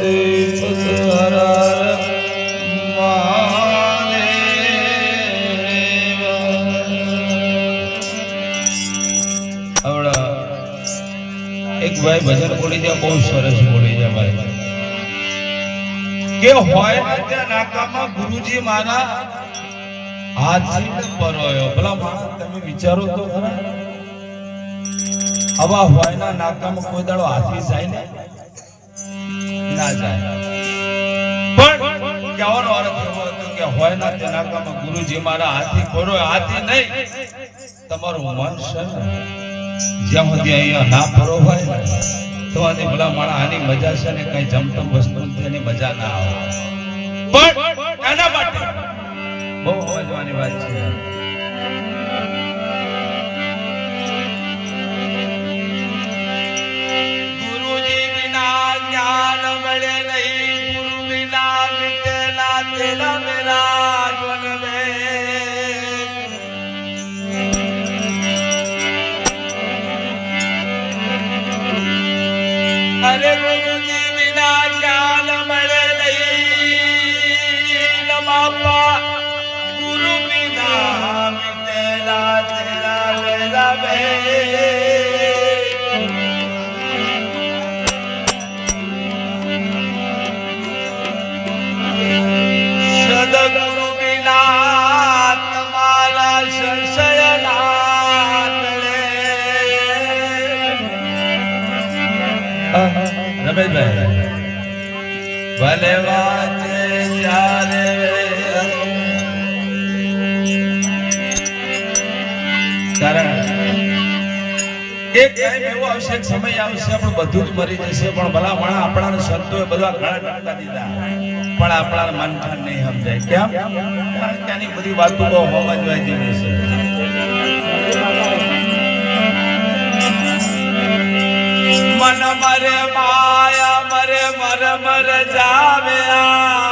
એક ભાઈ ભજન બોલી જાય, બહુ સરસ બોલી જાય ભાઈ કે હોય ને ત્યાં નાકામાં ગુરુજી મારા હાથી પરોયો. ભલા માણસ તમે વિચારો તો ખરા, આવા હોય ના નાકામાં કોઈ દાડો હાથી જાય ને ના જાય. પણ કહેવાનો અર્થ એવો હતો કે હોય ના ત્યાં નાકામાં ગુરુજી મારા હાથી પરોયો. હાથી નહીં, તમારું મન છે ને જ્યાં સુધી અહીંયા ના ફરો હોય ને તો આજે ભલા માણસ આની મજા છે ને કઈ જમતમ વસ્તુ એની મજા ના આવે. પણ એના માટે બહુ સમજવાની વાત છે. ગુરુજી વિના જ્ઞાન મળે નહીં, ગુરુ વિના મિટેલા તેરા મેરા જીવન મે. અરે ગુરુજી વિના જ્ઞાન મળે નહીં બાપા, ગુરુ વિના મિટેલા તેરા મેરા બે. સદગુરુ વિના તમારા સંશય ના ટળે. રમેશભાઈ ભલે વાંચે જ્યારે કારણ એક ટાઈમ એવો આવશે, સમય આવશે આપણે બધું જ મરી જશે, પણ ભલા માણા આપણા સંતોએ બધા ઘણા ટકા દીધા પણ આપણા મન નહીં સમજાય. કેમ? કારણ કે આની બધી વાતો બહુ સમજવા જેવી છે. મન મરે માયા મરે મર મર જાવ્યા,